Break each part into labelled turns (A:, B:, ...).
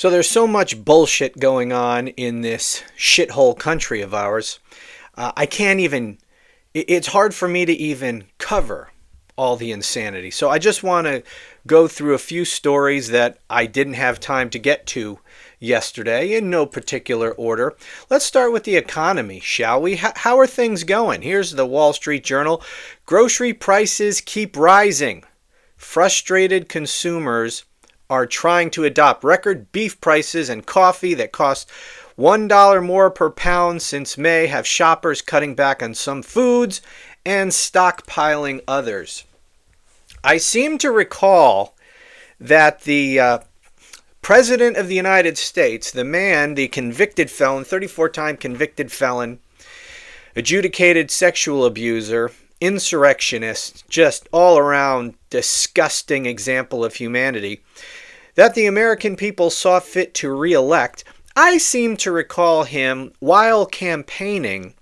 A: So there's so much bullshit going on in this shithole country of ours. I can't even, it's hard for me to even cover all the insanity. So I just want to go through a few stories that I didn't have time to get to yesterday in no particular order. Let's start with the economy, shall we? How are things going? Here's the Wall Street Journal. Grocery prices keep rising. Frustrated consumers are trying to adopt record beef prices, and coffee that cost $1 more per pound since May have shoppers cutting back on some foods and stockpiling others. I seem to recall that the President of the United States, the man, the convicted felon, 34-time convicted felon, adjudicated sexual abuser, insurrectionist, just all around disgusting example of humanity, that the American people saw fit to re-elect. I seem to recall him, while campaigning,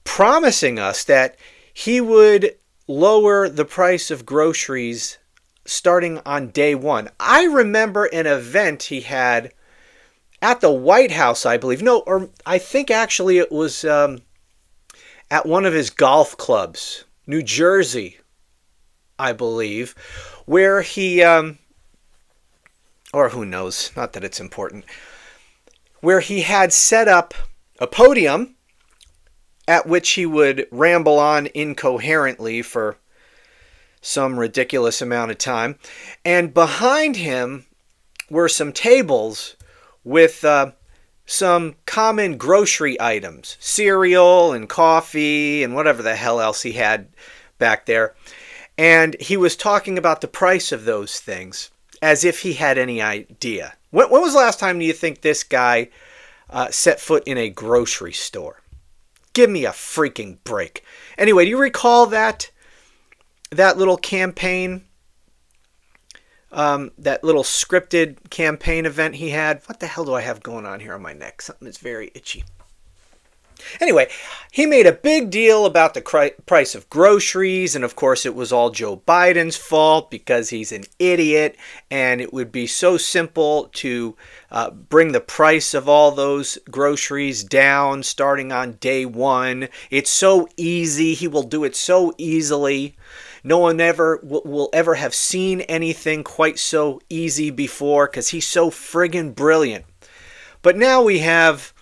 A: promising us that he would lower the price of groceries starting on day one. I remember an event he had at the White House, I believe. No, or I think actually it was at one of his golf clubs, New Jersey, I believe, where he, or who knows, not that it's important, where he had set up a podium at which he would ramble on incoherently for some ridiculous amount of time. And behind him were some tables with some common grocery items, cereal and coffee and whatever the hell else he had back there. And he was talking about the price of those things as if he had any idea. When was the last time do you think this guy set foot in a grocery store? Give me a freaking break. Anyway, do you recall that little campaign, that little scripted campaign event he had? What the hell do I have going on here on my neck? Something that's very itchy. Anyway, he made a big deal about the price of groceries, and of course it was all Joe Biden's fault because he's an idiot, and it would be so simple to bring the price of all those groceries down starting on day one. It's so easy. He will do it so easily. No one ever will ever have seen anything quite so easy before because he's so friggin' brilliant. But now we have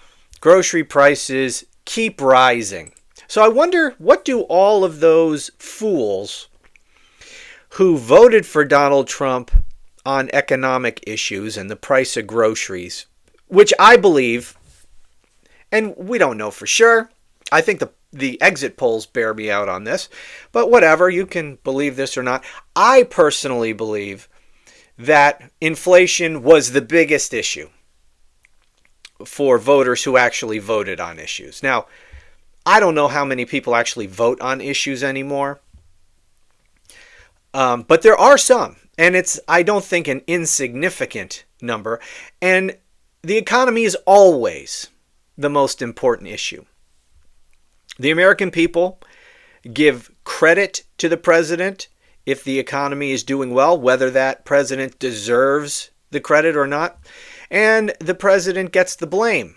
A: grocery prices keep rising. So I wonder, what do all of those fools who voted for Donald Trump on economic issues and the price of groceries, which I believe, and we don't know for sure, I think the exit polls bear me out on this, but whatever, you can believe this or not. I personally believe that inflation was the biggest issue for voters who actually voted on issues. Now, I don't know how many people actually vote on issues anymore, but there are some, and it's, I don't think, an insignificant number, and the economy is always the most important issue. The American people give credit to the president if the economy is doing well, whether that president deserves the credit or not. And the president gets the blame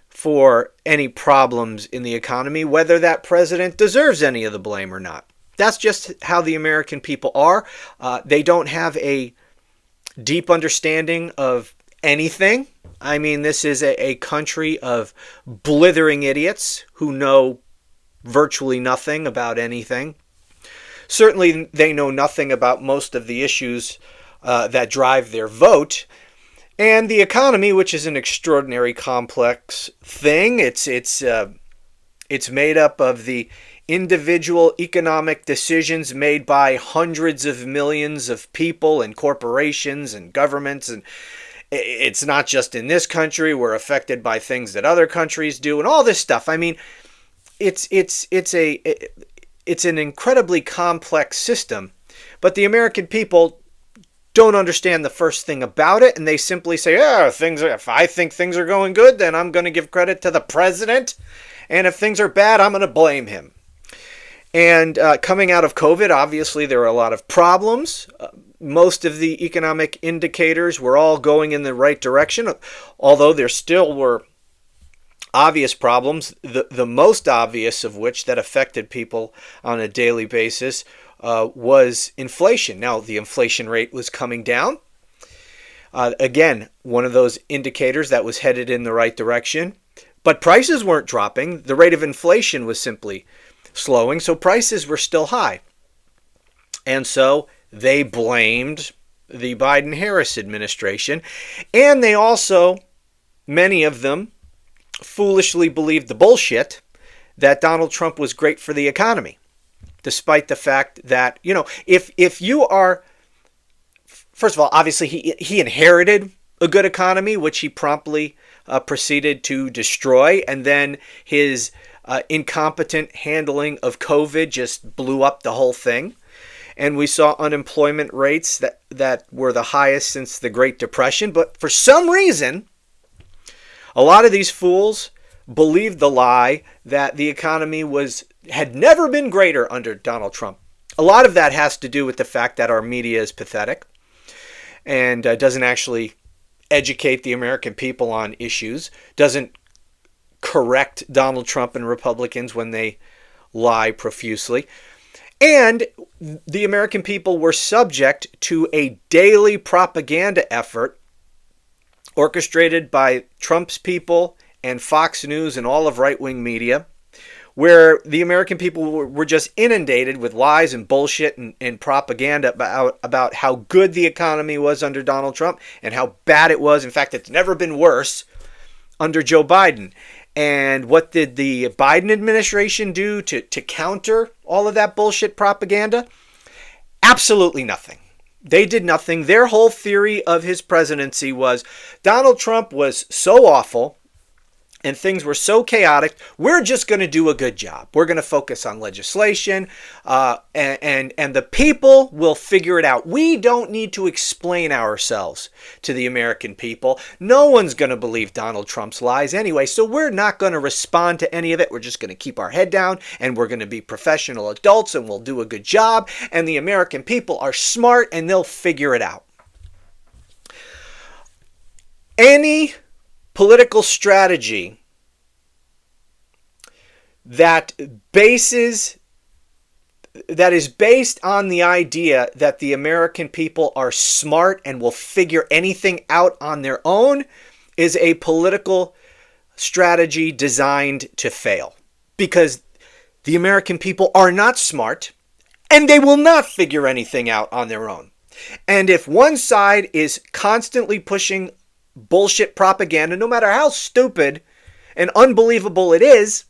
A: for any problems in the economy, whether that president deserves any of the blame or not. That's just how the American people are. They don't have a deep understanding of anything. I mean, this is a country of blithering idiots who know virtually nothing about anything. Certainly, they know nothing about most of the issues that drive their vote. And the economy, which is an extraordinary complex thing, it's made up of the individual economic decisions made by hundreds of millions of people and corporations and governments, and it's not just in this country. We're affected by things that other countries do, and all this stuff. I mean, it's an incredibly complex system, but the American people don't understand the first thing about it, and they simply say, if I think things are going good, then I'm going to give credit to the president, and if things are bad, I'm going to blame him. And coming out of COVID, obviously there are a lot of problems. most of the economic indicators were all going in the right direction, although there still were obvious problems, the most obvious of which that affected people on a daily basis was inflation. Now, the inflation rate was coming down. Again, one of those indicators that was headed in the right direction. But prices weren't dropping. The rate of inflation was simply slowing, so prices were still high. And so they blamed the Biden-Harris administration. And they also, many of them, foolishly believed the bullshit that Donald Trump was great for the economy. Despite the fact that, if you are, first of all, obviously he inherited a good economy, which he promptly proceeded to destroy. And then his incompetent handling of COVID just blew up the whole thing. And we saw unemployment rates that were the highest since the Great Depression. But for some reason, a lot of these fools believed the lie that the economy had never been greater under Donald Trump. A lot of that has to do with the fact that our media is pathetic and doesn't actually educate the American people on issues, doesn't correct Donald Trump and Republicans when they lie profusely. And the American people were subject to a daily propaganda effort orchestrated by Trump's people and Fox News and all of right-wing media, where the American people were just inundated with lies and bullshit and propaganda about how good the economy was under Donald Trump and how bad it was. In fact, it's never been worse under Joe Biden. And what did the Biden administration do to counter all of that bullshit propaganda? Absolutely nothing. They did nothing. Their whole theory of his presidency was Donald Trump was so awful and things were so chaotic, we're just going to do a good job. We're going to focus on legislation, and the people will figure it out. We don't need to explain ourselves to the American people. No one's going to believe Donald Trump's lies anyway, so we're not going to respond to any of it. We're just going to keep our head down, and we're going to be professional adults, and we'll do a good job, and the American people are smart, and they'll figure it out. Any political strategy that is based on the idea that the American people are smart and will figure anything out on their own is a political strategy designed to fail. Because the American people are not smart and they will not figure anything out on their own. And if one side is constantly pushing bullshit propaganda, no matter how stupid and unbelievable it is,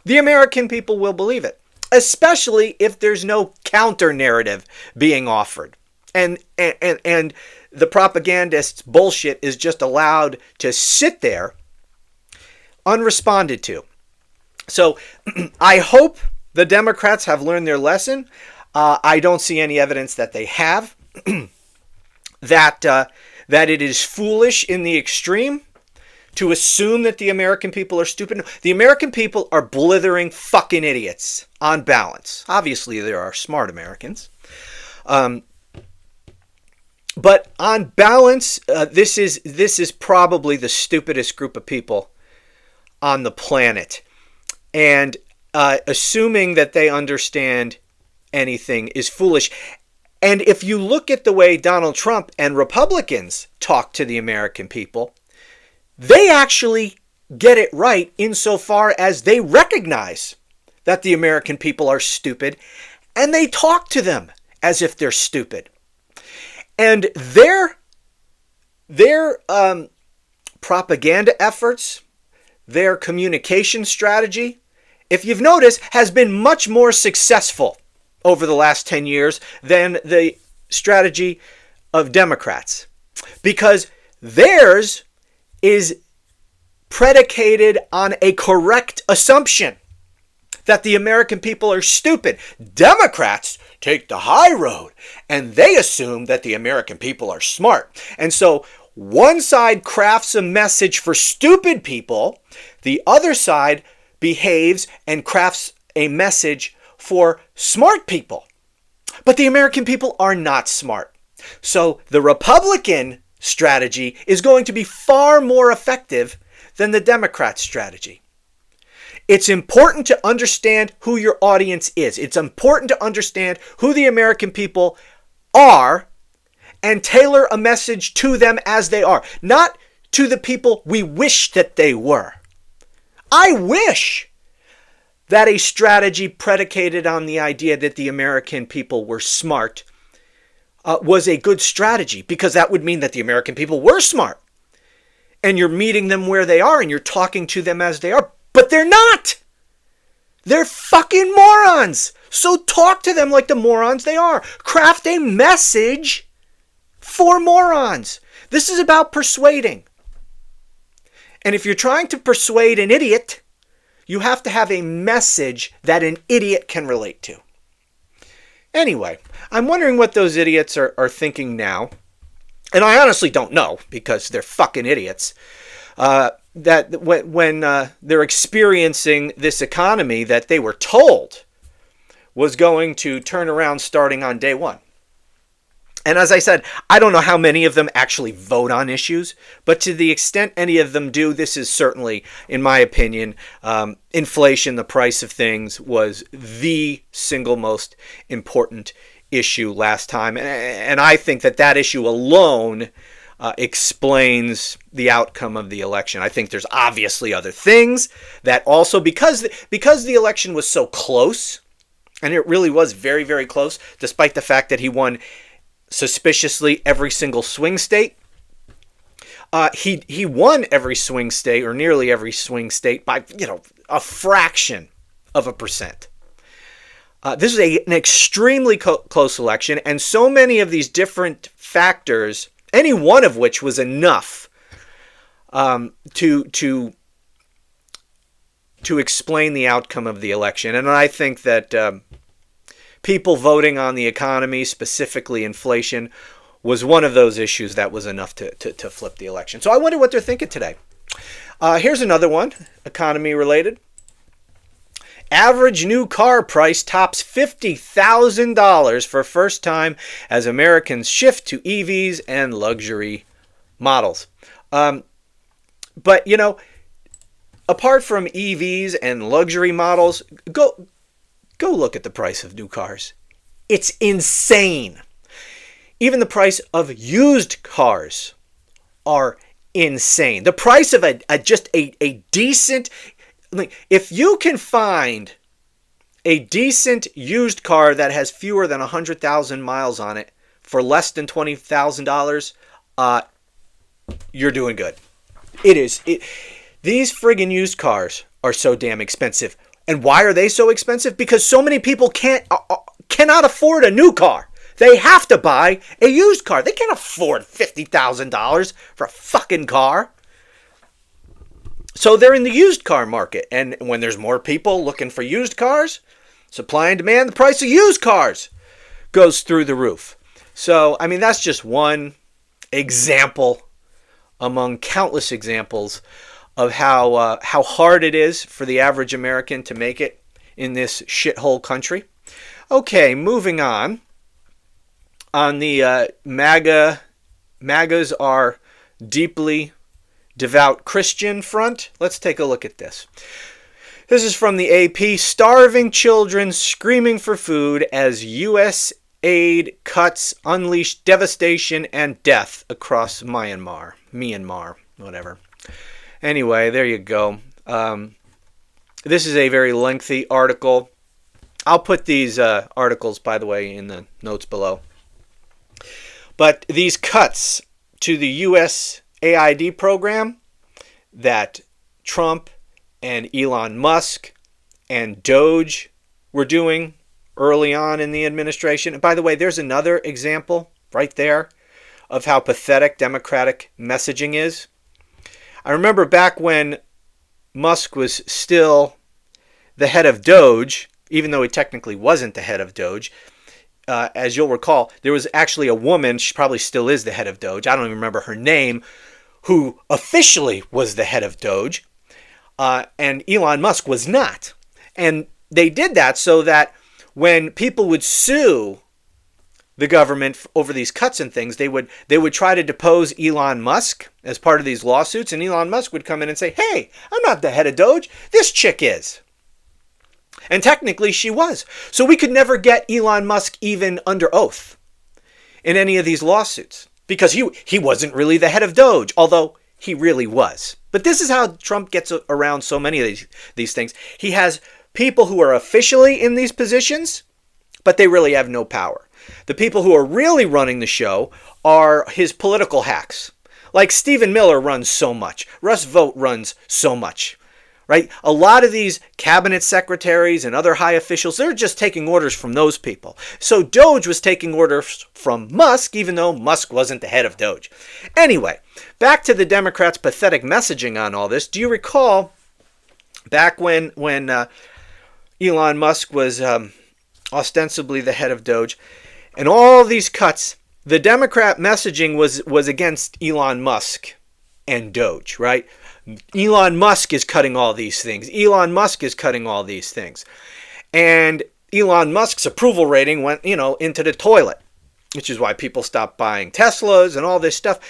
A: the American people will believe it, especially if there's no counter narrative being offered. And the propagandist's bullshit is just allowed to sit there unresponded to. So I hope the Democrats have learned their lesson. I don't see any evidence that they have. That it is foolish in the extreme to assume that the American people are stupid. The American people are blithering fucking idiots on balance. Obviously, there are smart Americans. But on balance, this is probably the stupidest group of people on the planet. And assuming that they understand anything is foolish. And if you look at the way Donald Trump and Republicans talk to the American people, they actually get it right insofar as they recognize that the American people are stupid, and they talk to them as if they're stupid. And their propaganda efforts, their communication strategy, if you've noticed, has been much more successful over the last 10 years than the strategy of Democrats. Because theirs is predicated on a correct assumption that the American people are stupid. Democrats take the high road and they assume that the American people are smart. And so one side crafts a message for stupid people, the other side behaves and crafts a message for smart people. But the American people are not smart. So the Republican strategy is going to be far more effective than the Democrat strategy. It's important to understand who your audience is. It's important to understand who the American people are and tailor a message to them as they are, not to the people we wish that they were. I wish that a strategy predicated on the idea that the American people were smart was a good strategy, because that would mean that the American people were smart. And you're meeting them where they are and you're talking to them as they are. But they're not. They're fucking morons. So talk to them like the morons they are. Craft a message for morons. This is about persuading. And if you're trying to persuade an idiot, you have to have a message that an idiot can relate to. Anyway, I'm wondering what those idiots are thinking now. And I honestly don't know, because they're fucking idiots. That when they're experiencing this economy that they were told was going to turn around starting on day one. And as I said, I don't know how many of them actually vote on issues, but to the extent any of them do, this is certainly, in my opinion, inflation, the price of things, was the single most important issue last time. And I think that issue alone explains the outcome of the election. I think there's obviously other things that also, because the election was so close, and it really was very, very close, despite the fact that he won suspiciously every single swing state. He won every swing state, or nearly every swing state, by a fraction of a percent. This is an extremely close election, and so many of these different factors, any one of which was enough to explain the outcome of the election. And I think that people voting on the economy, specifically inflation, was one of those issues that was enough to flip the election. So I wonder what they're thinking today. Here's another one, economy related. Average new car price tops $50,000 for first time as Americans shift to EVs and luxury models. But, apart from EVs and luxury models, go look at the price of new cars. It's insane. Even the price of used cars are insane. The price of just a decent, if you can find a decent used car that has fewer than 100,000 miles on it for less than $20,000, you're doing good. These friggin' used cars are so damn expensive. And why are they so expensive? Because so many people cannot afford a new car. They have to buy a used car. They can't afford $50,000 for a fucking car. So they're in the used car market. And when there's more people looking for used cars, supply and demand, the price of used cars goes through the roof. So, that's just one example among countless examples of how hard it is for the average American to make it in this shithole country. Okay, moving on. On the MAGAs are deeply devout Christian front, let's take a look at this. This is from the AP. Starving children screaming for food as U.S. aid cuts unleash devastation and death across Myanmar, whatever. Anyway, there you go. This is a very lengthy article. I'll put these articles, by the way, in the notes below. But these cuts to the U.S. AID program that Trump and Elon Musk and Doge were doing early on in the administration. And by the way, there's another example right there of how pathetic Democratic messaging is. I remember back when Musk was still the head of Doge, even though he technically wasn't the head of Doge. As you'll recall, there was actually a woman, she probably still is the head of Doge, I don't even remember her name, who officially was the head of Doge, and Elon Musk was not. And they did that so that when people would sue the government over these cuts and things. They would try to depose Elon Musk as part of these lawsuits, and Elon Musk would come in and say, "Hey, I'm not the head of Doge. This chick is." And technically she was. So we could never get Elon Musk even under oath in any of these lawsuits because he wasn't really the head of Doge, although he really was. But this is how Trump gets around so many of these things. He has people who are officially in these positions, but they really have no power. The people who are really running the show are his political hacks. Like Stephen Miller runs so much. Russ Vought runs so much. Right? A lot of these cabinet secretaries and other high officials, they're just taking orders from those people. So Doge was taking orders from Musk, even though Musk wasn't the head of Doge. Anyway, back to the Democrats' pathetic messaging on all this. Do you recall back when Elon Musk was ostensibly the head of Doge, and all these cuts, the Democrat messaging was against Elon Musk and Doge, right? Elon Musk is cutting all these things. Elon Musk is cutting all these things. And Elon Musk's approval rating went, into the toilet, which is why people stopped buying Teslas and all this stuff.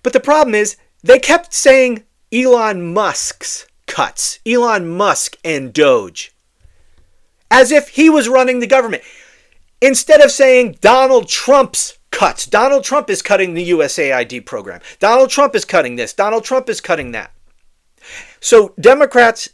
A: But the problem is they kept saying Elon Musk's cuts, Elon Musk and Doge, as if he was running the government. Instead of saying Donald Trump's cuts. Donald Trump is cutting the USAID program. Donald Trump is cutting this. Donald Trump is cutting that. So Democrats,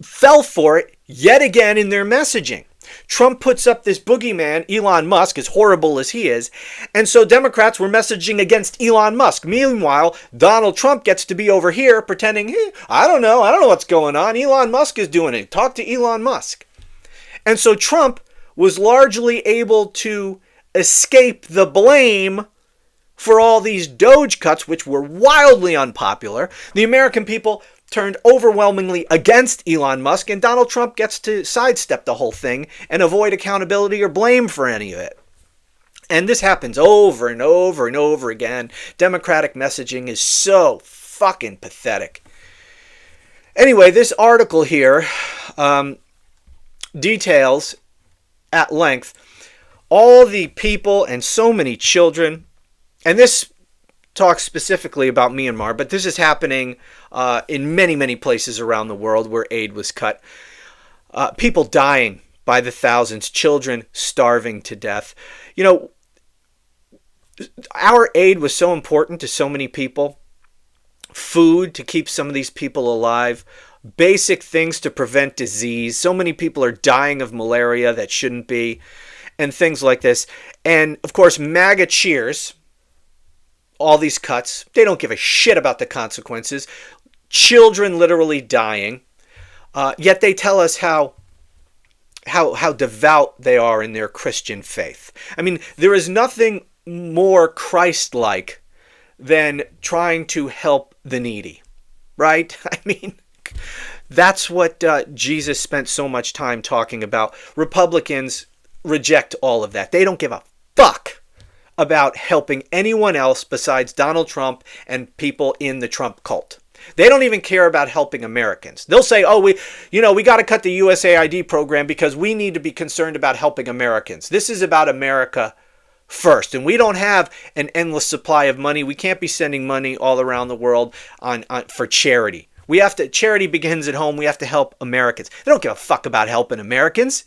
A: fell for it yet again in their messaging. Trump puts up this boogeyman, Elon Musk, as horrible as he is, and so Democrats were messaging against Elon Musk. Meanwhile, Donald Trump gets to be over here pretending, I don't know what's going on. Elon Musk is doing it. Talk to Elon Musk. And so Trump was largely able to escape the blame for all these Doge cuts, which were wildly unpopular. The American people turned overwhelmingly against Elon Musk, and Donald Trump gets to sidestep the whole thing and avoid accountability or blame for any of it. And this happens over and over and over again. Democratic messaging is so fucking pathetic. Anyway, this article here details at length all the people and so many children, and this talks specifically about Myanmar, but this is happening in many, many places around the world where aid was cut. People dying by the thousands, children starving to death. Our aid was so important to so many people. Food to keep some of these people alive. Basic things to prevent disease. So many people are dying of malaria that shouldn't be. And things like this. And, of course, MAGA cheers all these cuts. They don't give a shit about the consequences. Children literally dying. Yet they tell us how devout they are in their Christian faith. I mean, there is nothing more Christ-like than trying to help the needy. Right? I mean, that's what Jesus spent so much time talking about. Republicans reject all of that. They don't give a fuck about helping anyone else besides Donald Trump and people in the Trump cult. They don't even care about helping Americans. They'll say, we got to cut the USAID program because we need to be concerned about helping Americans. This is about America first. And we don't have an endless supply of money. We can't be sending money all around the world for charity. Charity begins at home. We have to help Americans. They don't give a fuck about helping Americans.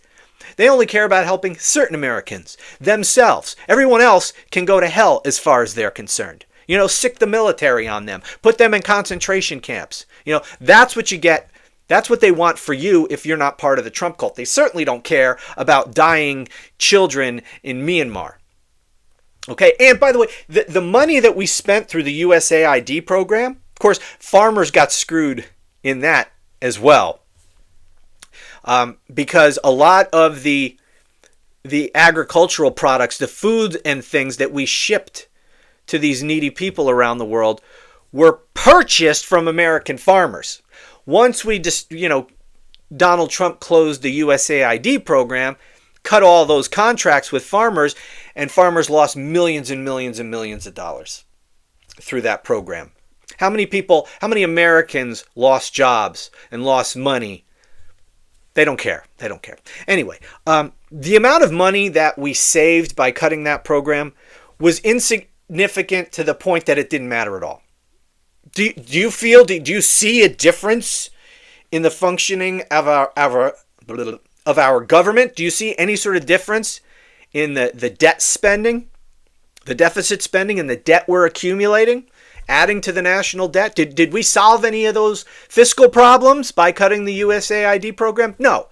A: They only care about helping certain Americans, themselves. Everyone else can go to hell as far as they're concerned. Sick the military on them. Put them in concentration camps. That's what you get. That's what they want for you if you're not part of the Trump cult. They certainly don't care about dying children in Myanmar. Okay, and by the way, the money that we spent through the USAID program, of course, farmers got screwed in that as well. Because a lot of the agricultural products, the food and things that we shipped to these needy people around the world were purchased from American farmers. Once Donald Trump closed the USAID program, cut all those contracts with farmers, and farmers lost millions and millions and millions of dollars through that program. How many Americans lost jobs and lost money They don't care. They don't care. Anyway, the amount of money that we saved by cutting that program was insignificant to the point that it didn't matter at all. Do you feel, do you see a difference in the functioning of our government? Do you see any sort of difference in the debt spending, the deficit spending, and the debt we're accumulating, adding to the national debt? Did we solve any of those fiscal problems by cutting the USAID program? No.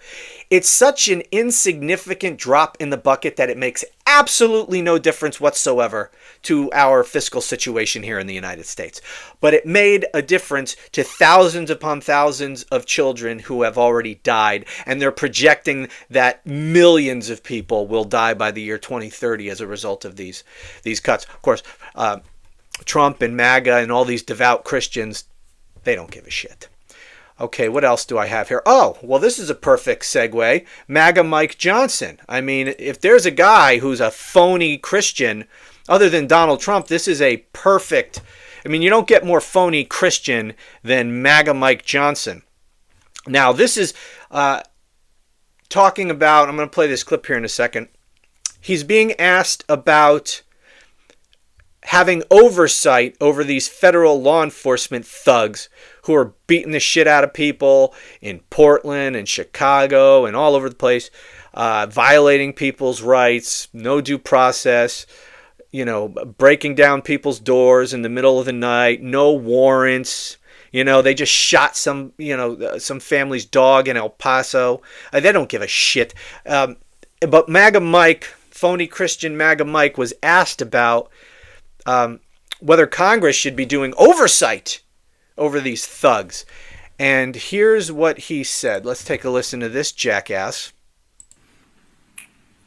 A: It's such an insignificant drop in the bucket that it makes absolutely no difference whatsoever to our fiscal situation here in the United States. But it made a difference to thousands upon thousands of children who have already died, and they're projecting that millions of people will die by the year 2030 as a result of these cuts. Of course, Trump and MAGA and all these devout Christians, they don't give a shit. Okay, what else do I have here? Oh, well, this is a perfect segue. MAGA Mike Johnson. I mean, if there's a guy who's a phony Christian, other than Donald Trump, this is a perfect... I mean, you don't get more phony Christian than MAGA Mike Johnson. Now, this is talking about... I'm going to play this clip here in a second. He's being asked about having oversight over these federal law enforcement thugs who are beating the shit out of people in Portland and Chicago and all over the place, violating people's rights, no due process, breaking down people's doors in the middle of the night, no warrants. They just shot some family's dog in El Paso. They don't give a shit. But MAGA Mike, phony Christian MAGA Mike, was asked about whether Congress should be doing oversight over these thugs. And here's what he said. Let's take a listen to this jackass.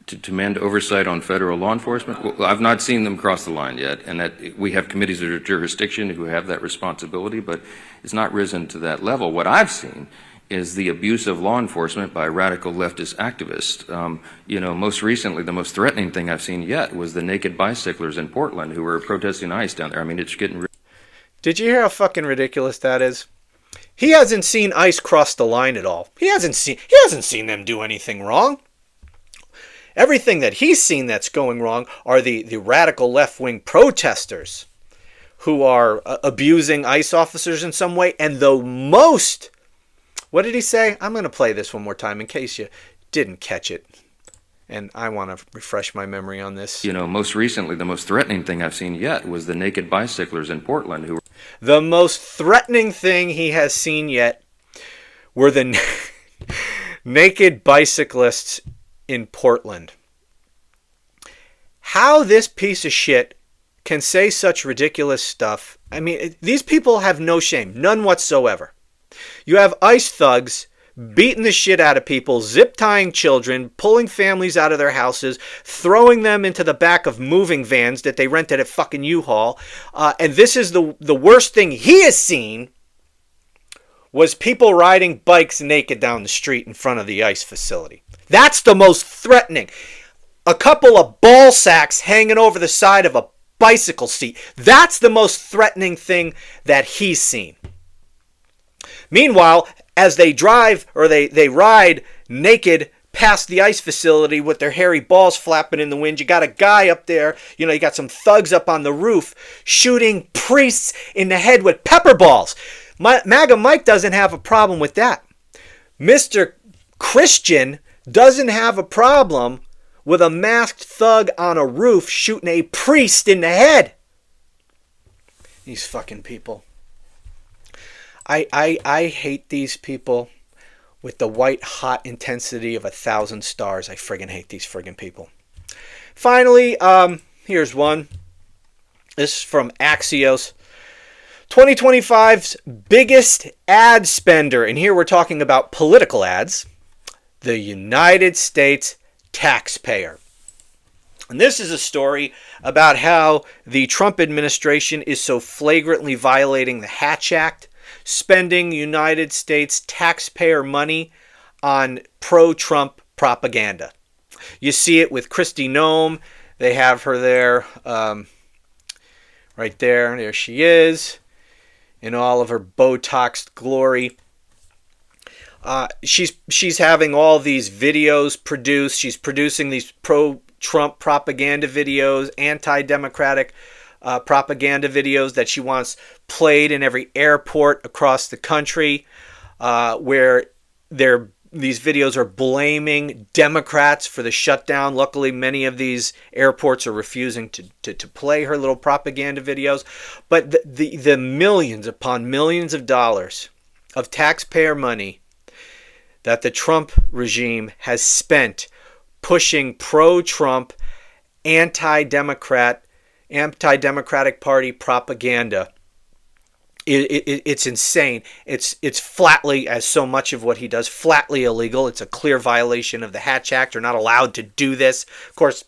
B: To demand oversight on federal law enforcement? Well, I've not seen them cross the line yet, and that we have committees of jurisdiction who have that responsibility, but it's not risen to that level. What I've seen is the abuse of law enforcement by radical leftist activists. Most recently, the most threatening thing I've seen yet was the naked bicyclers in Portland who were protesting ICE down there. I mean, it's getting...
A: Did you hear how fucking ridiculous that is? He hasn't seen ICE cross the line at all. He hasn't seen them do anything wrong. Everything that he's seen that's going wrong are the radical left-wing protesters who are abusing ICE officers in some way. And the most... What did he say? I'm going to play this one more time in case you didn't catch it. And I want to refresh my memory on this.
B: Most recently, the most threatening thing I've seen yet was the naked bicyclers in Portland who were...
A: The most threatening thing he has seen yet were the naked bicyclists in Portland. How this piece of shit can say such ridiculous stuff. I mean, these people have no shame, none whatsoever. You have ICE thugs beating the shit out of people, zip-tying children, pulling families out of their houses, throwing them into the back of moving vans that they rented at fucking U-Haul. And this is the worst thing he has seen was people riding bikes naked down the street in front of the ICE facility. That's the most threatening. A couple of ball sacks hanging over the side of a bicycle seat. That's the most threatening thing that he's seen. Meanwhile, as they drive or they ride naked past the ICE facility with their hairy balls flapping in the wind, you got a guy up there, you got some thugs up on the roof shooting priests in the head with pepper balls. MAGA Mike doesn't have a problem with that. Mr. Christian doesn't have a problem with a masked thug on a roof shooting a priest in the head. These fucking people. I hate these people with the white hot intensity of 1,000 stars. I friggin' hate these friggin' people. Finally, here's one. This is from Axios. 2025's biggest ad spender, and here we're talking about political ads, the United States taxpayer. And this is a story about how the Trump administration is so flagrantly violating the Hatch Act, spending United States taxpayer money on pro-Trump propaganda. You see it with Kristi Noem. They have her there, right there. There she is, in all of her Botoxed glory. She's having all these videos produced. She's producing these pro-Trump propaganda videos, anti-democratic propaganda videos that she wants played in every airport across the country, where these videos are blaming Democrats for the shutdown. Luckily, many of these airports are refusing to play her little propaganda videos. But the millions upon millions of dollars of taxpayer money that the Trump regime has spent pushing pro-Trump, anti-Democratic Party propaganda, it's insane. It's flatly, as so much of what he does, flatly illegal. It's a clear violation of the Hatch Act. You're not allowed to do this. Of course,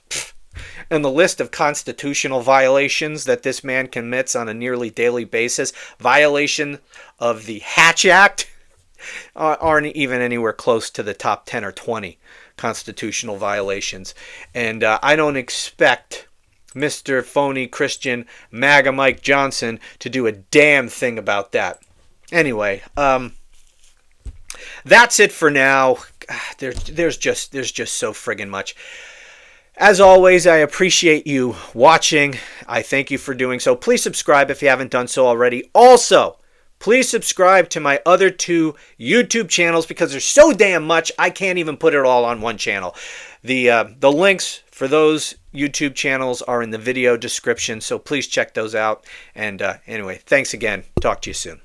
A: in the list of constitutional violations that this man commits on a nearly daily basis, violation of the Hatch Act aren't even anywhere close to the top 10 or 20 constitutional violations. And I don't expect Mr. Phony Christian MAGA Mike Johnson to do a damn thing about that. Anyway, that's it for now. There's just so friggin' much. As always, I appreciate you watching. I thank you for doing so. Please subscribe if you haven't done so already. Also, please subscribe to my other 2 YouTube channels, because there's so damn much I can't even put it all on one channel. The links for those YouTube channels are in the video description, so please check those out. And anyway, thanks again. Talk to you soon.